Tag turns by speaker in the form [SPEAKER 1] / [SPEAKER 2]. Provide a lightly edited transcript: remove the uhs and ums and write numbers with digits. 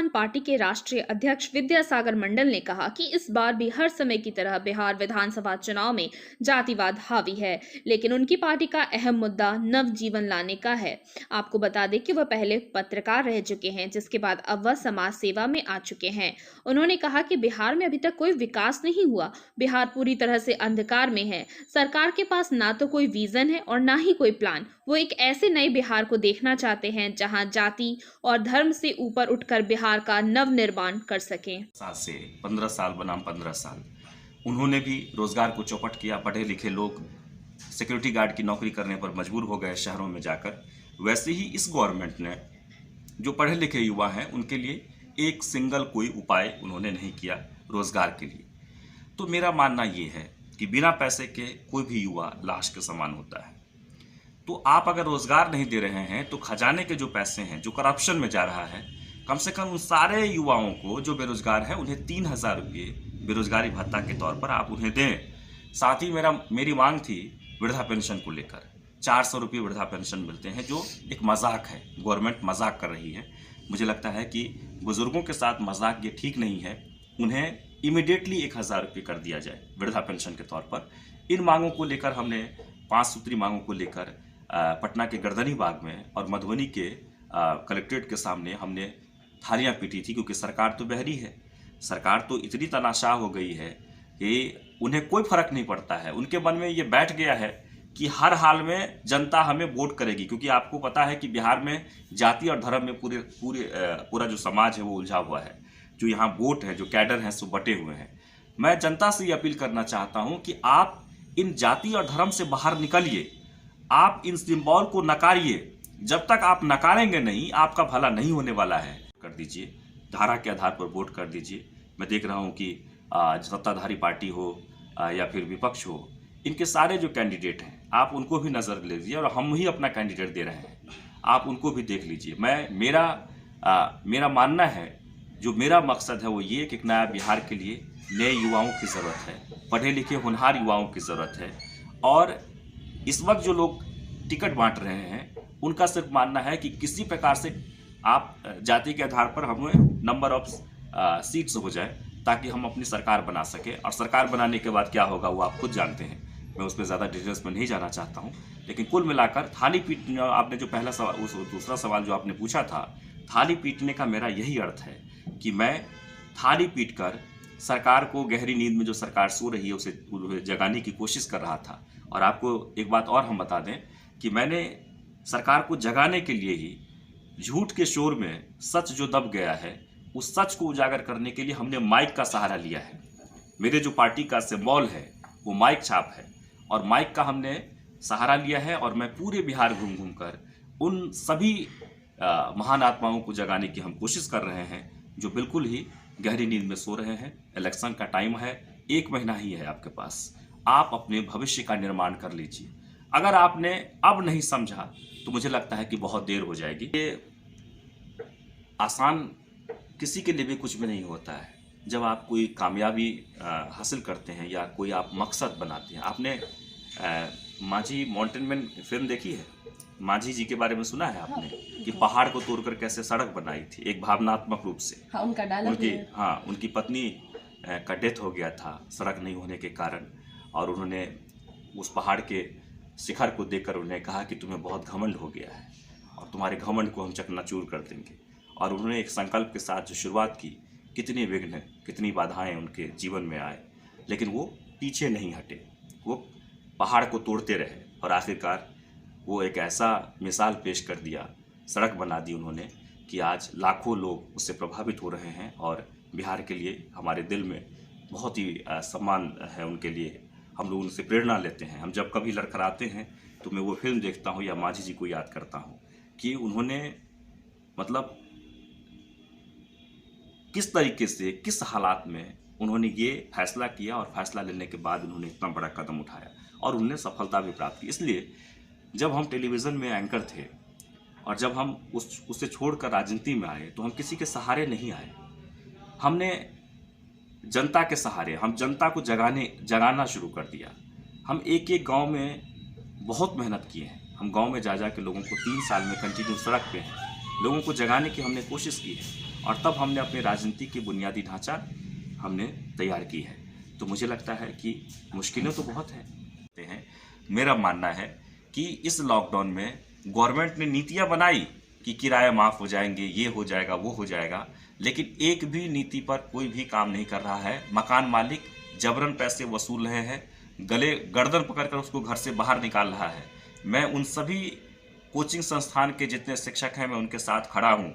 [SPEAKER 1] Party के राष्ट्रीय अध्यक्ष विद्यासागर मंडल ने कहा कि इस बार भी हर समय की तरह बिहार विधानसभा चुनाव में जातिवाद हावी है, लेकिन उनकी पार्टी का अहम मुद्दा नवजीवन लाने का है। आपको बता दें कि वह पहले पत्रकार रह चुके हैं, जिसके बाद अब वह समाज सेवा में आ चुके हैं। उन्होंने कहा कि बिहार में अभी तक कोई विकास नहीं हुआ, बिहार पूरी तरह से अंधकार में है। सरकार के पास ना तो कोई विजन है और ना ही कोई प्लान। वो एक ऐसे नए बिहार को देखना चाहते हैं जहां जाति और धर्म से ऊपर उठकर बिहार का नव निर्माण कर सकें।
[SPEAKER 2] 7 से 15 साल बनाम 15 साल उन्होंने भी रोजगार को चौपट किया। पढ़े लिखे लोग सिक्योरिटी गार्ड की नौकरी करने पर मजबूर हो गए शहरों में जाकर। वैसे ही इस गवर्नमेंट ने जो पढ़े लिखे युवा हैं उनके लिए एक सिंगल कोई उपाय उन्होंने नहीं किया रोजगार के लिए। तो मेरा मानना ये है कि बिना पैसे के कोई भी युवा लाश के समान होता है। तो आप अगर रोजगार नहीं दे रहे हैं तो खजाने के जो पैसे हैं जो करप्शन में जा रहा है, कम से कम उन सारे युवाओं को जो बेरोजगार है उन्हें 3,000 रुपये बेरोजगारी भत्ता के तौर पर आप उन्हें दें। साथ ही मेरी मांग थी वृद्धा पेंशन को लेकर। 400 रुपये वृद्धा पेंशन मिलते हैं, जो एक मजाक है। गवर्नमेंट मजाक कर रही है। मुझे लगता है कि बुजुर्गों के साथ मजाक ये ठीक नहीं है। उन्हें इमीडिएटली 1,000 रुपये कर दिया जाए वृद्धा पेंशन के तौर पर। इन मांगों को लेकर हमने 5 सूत्री मांगों को लेकर पटना के गर्दनी बाग में और मधुबनी के कलेक्ट्रेट के सामने हमने थालियां पीटी थी, क्योंकि सरकार तो बहरी है। सरकार तो इतनी तनाशाह हो गई है कि उन्हें कोई फर्क नहीं पड़ता है। उनके मन में ये बैठ गया है कि हर हाल में जनता हमें वोट करेगी, क्योंकि आपको पता है कि बिहार में जाति और धर्म में पूरा जो समाज है वो उलझा हुआ है। जो यहाँ वोट है, जो कैडर हैं, सो बटे हुए हैं। मैं जनता से ये अपील करना चाहता हूँ कि आप इन जाति और धर्म से बाहर निकलिए। आप इन सिंबल को नकारिए। जब तक आप नकारेंगे नहीं, आपका भला नहीं होने वाला है। कर दीजिए, धारा के आधार पर वोट कर दीजिए। मैं देख रहा हूं कि सत्ताधारी पार्टी हो या फिर विपक्ष हो, इनके सारे जो कैंडिडेट हैं आप उनको भी नजर ले लीजिए, और हम ही अपना कैंडिडेट दे रहे हैं, आप उनको भी देख लीजिए। मेरा मानना है, जो मेरा मकसद है वो ये कि एक नया बिहार के लिए नए युवाओं की ज़रूरत है, पढ़े लिखे होनहार युवाओं की ज़रूरत है। और इस वक्त जो लोग टिकट बांट रहे हैं उनका सिर्फ मानना है कि किसी प्रकार से आप जाति के आधार पर हमें नंबर ऑफ सीट्स हो जाए, ताकि हम अपनी सरकार बना सके। और सरकार बनाने के बाद क्या होगा वो आप खुद जानते हैं। मैं उस पर ज़्यादा डिटेल्स में नहीं जाना चाहता हूँ। लेकिन कुल मिलाकर थाली पीट, आपने जो पहला सवाल, दूसरा सवाल जो आपने पूछा था, थाली पीटने का मेरा यही अर्थ है कि मैं थाली पीट कर सरकार को गहरी नींद में जो सरकार सो रही है उसे जगाने की कोशिश कर रहा था। और आपको एक बात और हम बता दें कि मैंने सरकार को जगाने के लिए ही झूठ के शोर में सच जो दब गया है, उस सच को उजागर करने के लिए हमने माइक का सहारा लिया है। मेरे जो पार्टी का सिंबल है वो माइक छाप है, और माइक का हमने सहारा लिया है। और मैं पूरे बिहार घूम घूम कर उन सभी महान आत्माओं को जगाने की हम कोशिश कर रहे हैं जो बिल्कुल ही गहरी नींद में सो रहे हैं। इलेक्शन का टाइम है, 1 महीना ही है आपके पास। आप अपने भविष्य का निर्माण कर लीजिए। अगर आपने अब नहीं समझा तो मुझे लगता है कि बहुत देर हो जाएगी। ये आसान किसी के लिए भी कुछ भी नहीं होता है। जब आप कोई कामयाबी हासिल करते हैं या कोई आप मकसद बनाते हैं। आपने माझी माउंटेन मैन फिल्म देखी है? माझी जी के बारे में सुना है आपने कि पहाड़ को तोड़कर कैसे सड़क बनाई थी, एक भावनात्मक रूप से।
[SPEAKER 1] हाँ,
[SPEAKER 2] उनकी पत्नी का डेथ हो गया था सड़क नहीं होने के कारण, और उन्होंने उस पहाड़ के शिखर को देखकर उन्हें कहा कि तुम्हें बहुत घमंड हो गया है और तुम्हारे घमंड को हम चकनाचूर कर देंगे। और उन्होंने एक संकल्प के साथ जो शुरुआत की, कितनी विघ्न, कितनी बाधाएं उनके जीवन में आए, लेकिन वो पीछे नहीं हटे। वो पहाड़ को तोड़ते रहे और आखिरकार वो एक ऐसा मिसाल पेश कर दिया, सड़क बना दी उन्होंने, कि आज लाखों लोग उससे प्रभावित हो रहे हैं। और बिहार के लिए हमारे दिल में बहुत ही सम्मान है उनके लिए। हम लोग उनसे प्रेरणा लेते हैं। हम जब कभी लड़खड़ाते हैं तो मैं वो फिल्म देखता हूँ या माझी जी को याद करता हूँ कि उन्होंने मतलब किस तरीके से, किस हालात में उन्होंने ये फैसला किया, और फैसला लेने के बाद उन्होंने इतना बड़ा कदम उठाया और उन्होंने सफलता भी प्राप्त की। इसलिए जब हम टेलीविज़न में एंकर थे और जब हम उससे छोड़कर राजनीति में आए तो हम किसी के सहारे नहीं आए। हमने जनता के सहारे, हम जनता को जगाना शुरू कर दिया। हम एक एक गांव में बहुत मेहनत किए हैं। हम गांव में जा के लोगों को 3 साल में कंटिन्यू सड़क पे हैं, लोगों को जगाने की हमने कोशिश की है। और तब हमने अपने राजनीति की बुनियादी ढांचा हमने तैयार की है। तो मुझे लगता है कि मुश्किलें तो बहुत हैं। मेरा मानना है कि इस लॉकडाउन में गवर्नमेंट ने नीतियां बनाई कि किराया माफ़ हो जाएंगे, ये हो जाएगा, वो हो जाएगा, लेकिन एक भी नीति पर कोई भी काम नहीं कर रहा है। मकान मालिक जबरन पैसे वसूल रहे हैं, गले गर्दन पकड़कर उसको घर से बाहर निकाल रहा है। मैं उन सभी कोचिंग संस्थान के जितने शिक्षक हैं, मैं उनके साथ खड़ा हूँ।